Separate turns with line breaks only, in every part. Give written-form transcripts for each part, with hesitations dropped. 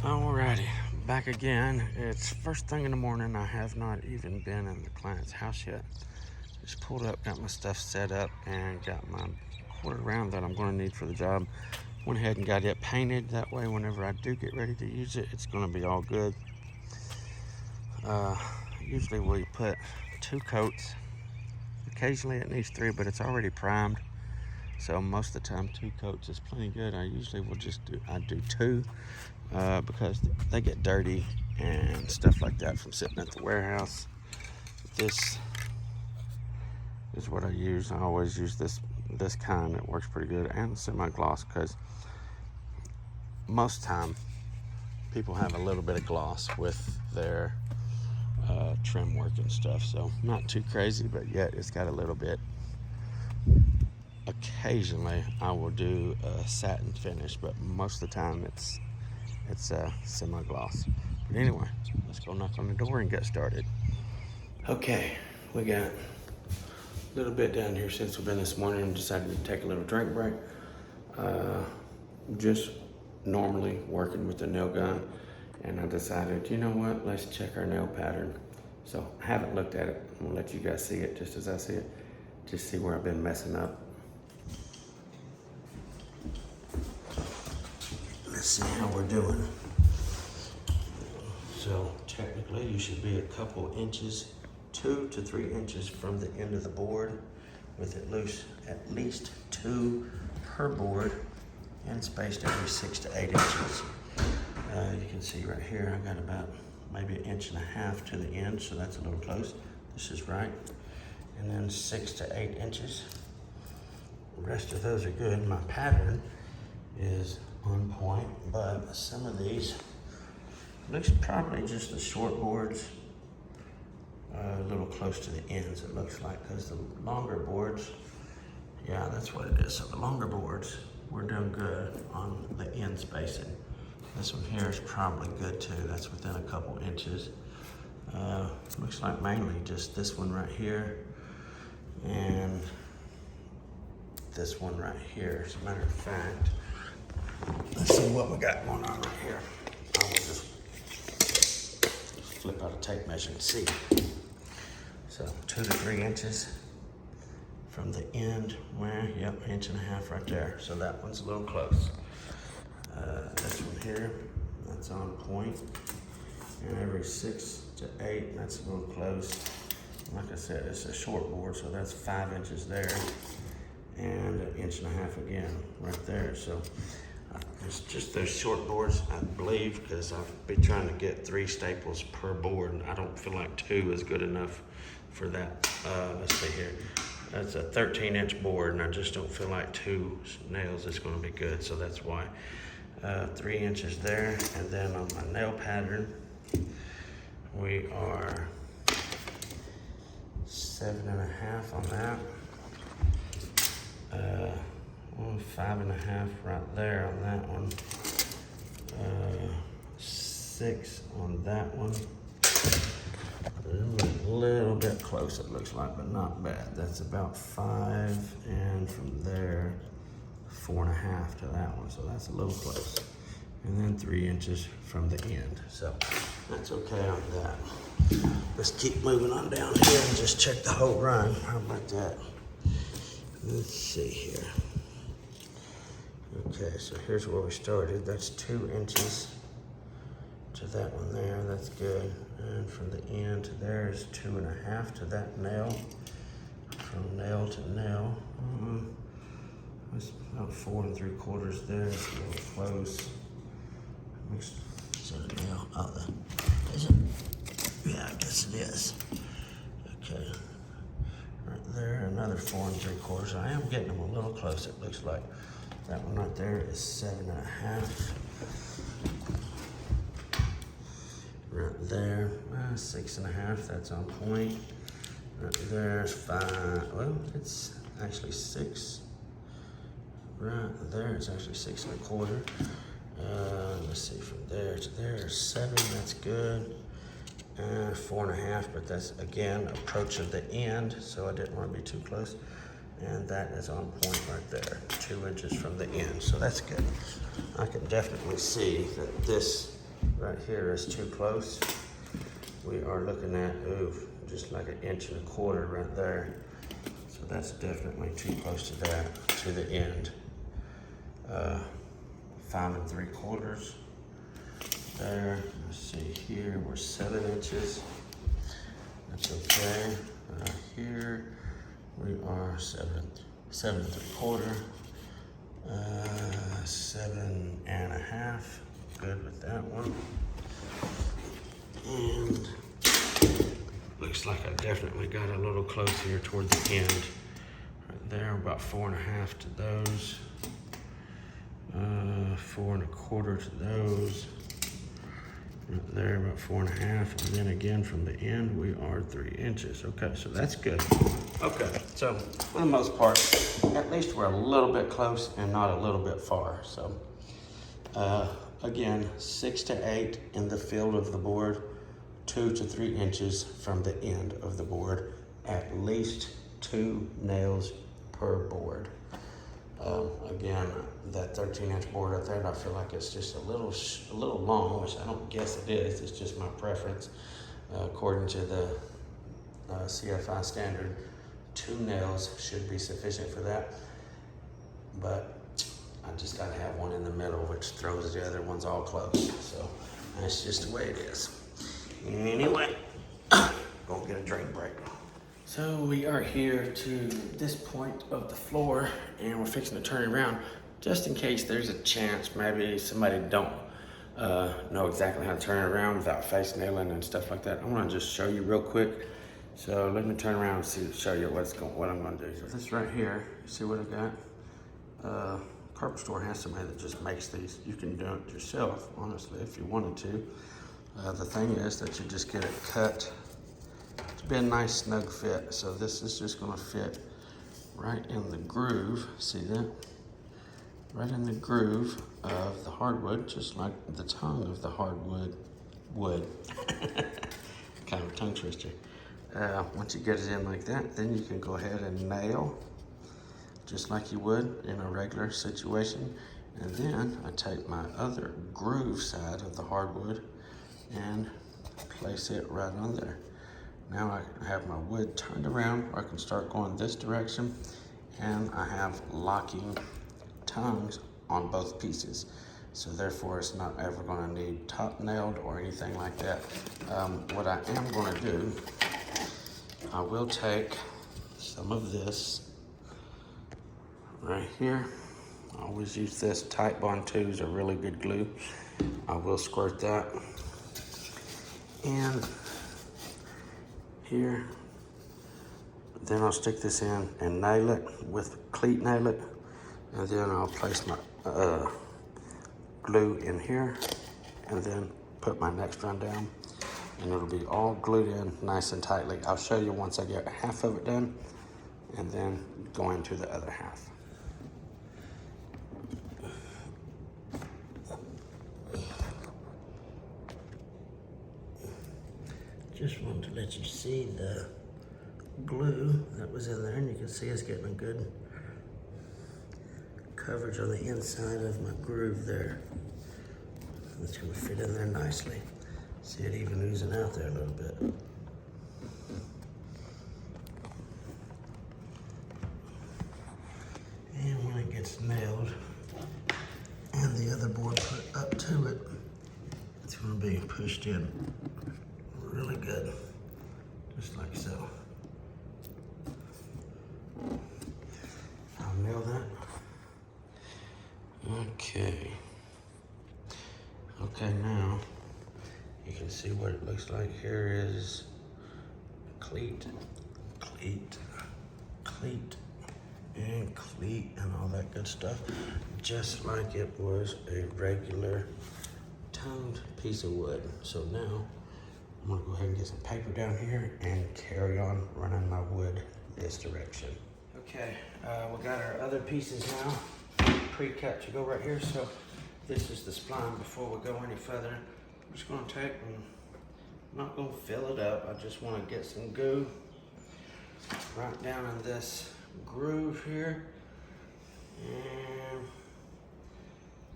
Alrighty, back again. It's first thing in the morning. I have not even been in the client's house yet. Just pulled up, got my stuff set up, and got my quarter round that I'm going to need for the job. Went ahead and got it painted. That way, whenever I do get ready to use it, it's going to be all good. Usually we put 2 coats. Occasionally it needs 3, but it's already primed. So most of the time 2 coats is plenty good. I usually will do 2 because they get dirty and stuff like that from sitting at the warehouse. This is what I use. I always use this kind. It works pretty good, and semi-gloss, because most time people have a little bit of gloss with their trim work and stuff, so not too crazy, but yet it's got a little bit. Occasionally I will do a satin finish, but most of the time it's semi-gloss. But anyway, let's go knock on the door and get started. Okay, we got a little bit down here since we've been this morning and decided to take a little drink break. Just normally working with the nail gun, and I decided, you know what, let's check our nail pattern. So I haven't looked at it. I'm gonna let you guys see it just as I see it, just see where I've been messing up. Let's see how we're doing. So technically you should be a couple inches, 2 to 3 inches from the end of the board, with at least 2 per board, and spaced every 6 to 8 inches. You can see right here, I got about maybe 1.5 inches to the end, so that's a little close. This is right. And then 6 to 8 inches. The rest of those are good. My pattern is on point, but some of these looks probably just the short boards, a little close to the ends, it looks like, because the longer boards, yeah, that's what it is. So the longer boards, we're doing good on the end spacing. This one here is probably good too. That's within a couple inches. Looks like mainly just this one right here and this one right here. As a matter of fact, let's see what we got going on right here. I will just flip out a tape measure and see. So 2 to 3 inches from the end. Well, yep, 1.5 inches right there. So that one's a little close. This one here, that's on point. And every 6 to 8, that's a little close. Like I said, it's a short board, so that's 5 inches there. And 1.5 inches again, right there. So it's just those short boards, I believe, because I've been trying to get 3 staples per board, and I don't feel like 2 is good enough for that. Let's see here. That's a 13-inch board, and I just don't feel like 2 nails is going to be good, so that's why 3 inches there. And then on my nail pattern, we are 7.5 on that. 5.5 right there on that one. 6 on that one. A little bit close it looks like, but not bad. That's about 5, and from there 4.5 to that one, so that's a little close. And then 3 inches from the end, so that's okay on that. Let's keep moving on down here and just check the whole run. How about that? Let's see here. Okay, so here's where we started. That's 2 inches to that one there. That's good. And from the end to there is 2.5 to that nail. From nail to nail. That's about 4 3/4 there. It's a little close. Is that a nail? Oh, is it? Yeah, I guess it is. Okay. Right there, another 4 3/4. I am getting them a little close, it looks like. That one right there is 7.5. Right there, 6.5, that's on point. Right there's 5, well, it's actually 6. Right there, it's actually 6 1/4. Let's see, from there to there is 7, that's good. 4.5, but that's again approaching the end, so I didn't want to be too close. And that is on point right there, 2 inches from the end, so that's good. I can definitely see that this right here is too close. We are looking at, just like 1.25 inches right there. So that's definitely too close to that, to the end. 5 3/4 there. Let's see here, we're 7 inches. That's okay. Here we are 7 3/4. 7.5. Good with that one. And looks like I definitely got a little close here toward the end. Right there, about 4.5 to those. 4 1/4 to those. Right there, about 4.5, and then again from the end we are 3 inches. Okay, so that's good. Okay, so for the most part, at least we're a little bit close and not a little bit far. So again, 6 to 8 in the field of the board, 2 to 3 inches from the end of the board, at least 2 nails per board. Again, that 13-inch board up there, I feel like it's just a little long, which I don't guess it is. It's just my preference. According to the CFI standard, 2 nails should be sufficient for that. But I just gotta have one in the middle, which throws the other ones all close. So that's just the way it is. Anyway, gonna get a drink break. So we are here to this point of the floor, and we're fixing to turn it around just in case there's a chance maybe somebody don't know exactly how to turn it around without face nailing and stuff like that. I want to just show you real quick. So let me turn around and show you what I'm going to do. So this right here, see what I got? Carpet store has somebody that just makes these. You can do it yourself, honestly, if you wanted to. The thing is that you just get it cut to be a nice snug fit. So this is just going to fit right in the groove. See that? Right in the groove of the hardwood, just like the tongue of the hardwood wood. Kind of a tongue twister. Once you get it in like that, then you can go ahead and nail just like you would in a regular situation. And then I take my other groove side of the hardwood and place it right on there. Now I have my wood turned around, I can start going this direction, and I have locking tongues on both pieces. So therefore it's not ever gonna need top nailed or anything like that. What I am gonna do, I will take some of this right here. I always use this. Tight Bond 2 is a really good glue. I will squirt that. And here, then I'll stick this in and nail it with cleat nail it. And then I'll place my glue in here and then put my next run down, and it'll be all glued in nice and tightly. I'll show you once I get half of it done and then go into the other half. Just wanted to let you see the glue that was in there, and you can see it's getting a good coverage on the inside of my groove there. It's going to fit in there nicely. See it even oozing out there a little bit. And when it gets nailed and the other board put up to it, it's going to be pushed in really good, just like so. I'll nail that. Okay. Okay, now you can see what it looks like. Here is cleat, cleat, cleat, and cleat, and all that good stuff, just like it was a regular toned piece of wood. So now I'm gonna go ahead and get some paper down here and carry on running my wood this direction. Okay, we got our other pieces now pre-cut to go right here. So this is the spline. Before we go any further, I'm just gonna take and I'm not gonna fill it up. I just wanna get some goo right down in this groove here. And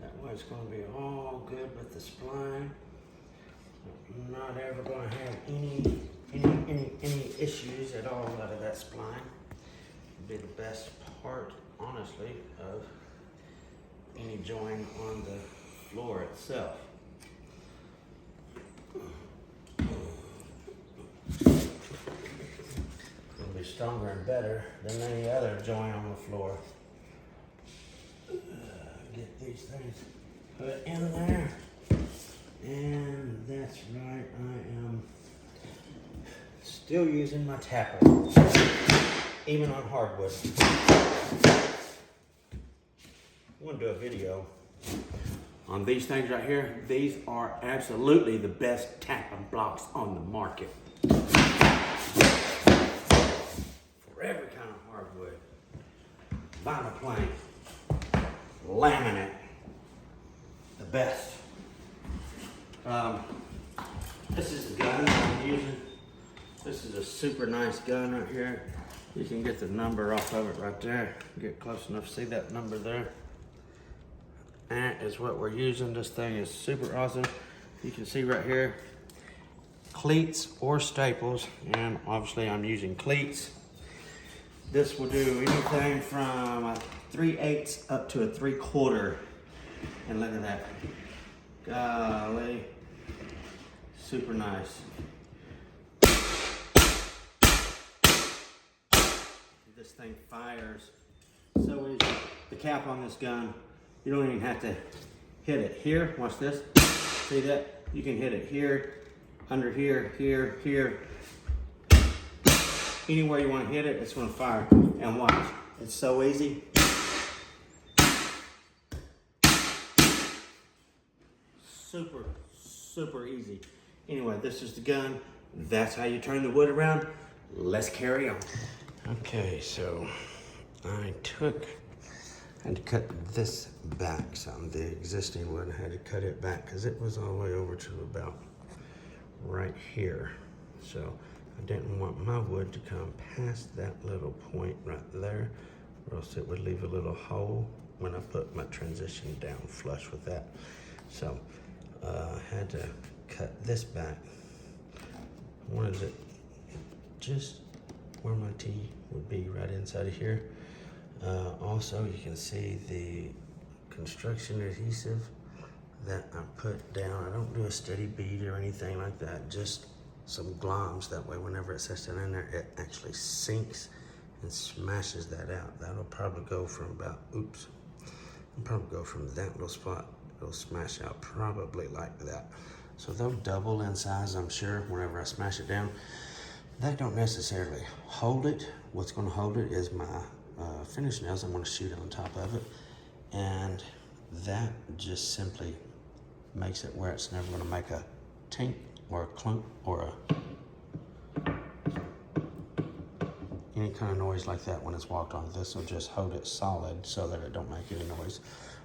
that way it's gonna be all good with the spline. not ever going to have any issues at all out of that spline. It'd be the best part, honestly, of any join on the floor itself. It'll be stronger and better than any other joint on the floor. Get these things put in there. And that's right, I am still using my tapper, even on hardwood. I'm gonna do a video on these things right here. These are absolutely the best tapping blocks on the market. For every kind of hardwood, vinyl plank, laminate, the best. This is the gun I'm using. This is a super nice gun right here. You can get the number off of it right there. Get close enough to see that number there. That is what we're using. This thing is super awesome. You can see right here, cleats or staples, and obviously I'm using cleats. This will do anything from a 3/8 up to a 3/4. And look at that. Golly. Super nice. This thing fires so easy. The cap on this gun, you don't even have to hit it here. Watch this. See that? You can hit it here, under here, here, here. Anywhere you want to hit it, it's going to fire. And watch. It's so easy. Super, super easy. Anyway, this is the gun. That's how you turn the wood around. Let's carry on. Okay, so I had to cut this back some. The existing one, I had to cut it back because it was all the way over to about right here. So I didn't want my wood to come past that little point right there, or else it would leave a little hole when I put my transition down flush with that. So I had to cut this back. I wanted it just where my T would be, right inside of here. Also, you can see the construction adhesive that I put down. I don't do a steady bead or anything like that, just some gloms. That way, whenever it sets down in there, it actually sinks and smashes that out. That'll probably go from about, it'll probably go from that little spot. It'll smash out probably like that. So they'll double in size, I'm sure, whenever I smash it down. That don't necessarily hold it. What's gonna hold it is my finish nails. I'm gonna shoot on top of it. And that just simply makes it where it's never gonna make a tink or a clunk or any kind of noise like that when it's walked on. This will just hold it solid so that it don't make any noise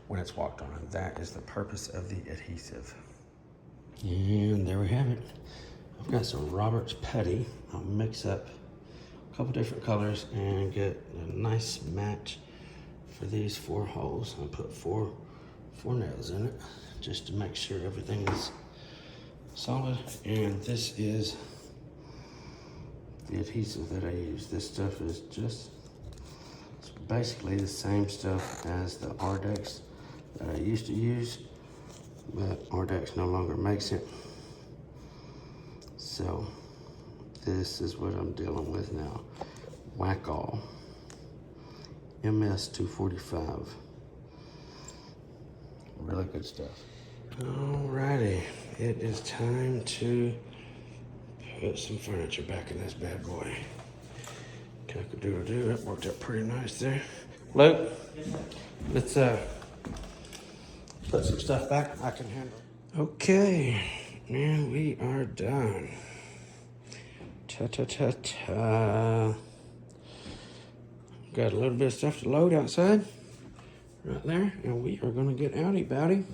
when it's walked on. And that is the purpose of the adhesive. And there we have it. I've got some Robert's putty. I'll mix up a couple different colors and get a nice match for these 4 holes. I'll put four nails in it just to make sure everything is solid. And this is the adhesive that I use. This stuff is just, it's basically the same stuff as the Ardex that I used to use, but Ardex no longer makes it. So this is what I'm dealing with now. Whack-All MS 245. Really good stuff. Alrighty, it is time to put some furniture back in this bad boy. Cock-a-doodle-doo, that worked out pretty nice there. Luke, let's put some stuff back I can handle. Okay, and we are done. Ta-ta-ta-ta. Got a little bit of stuff to load outside, right there, and we are gonna get outy-bouty.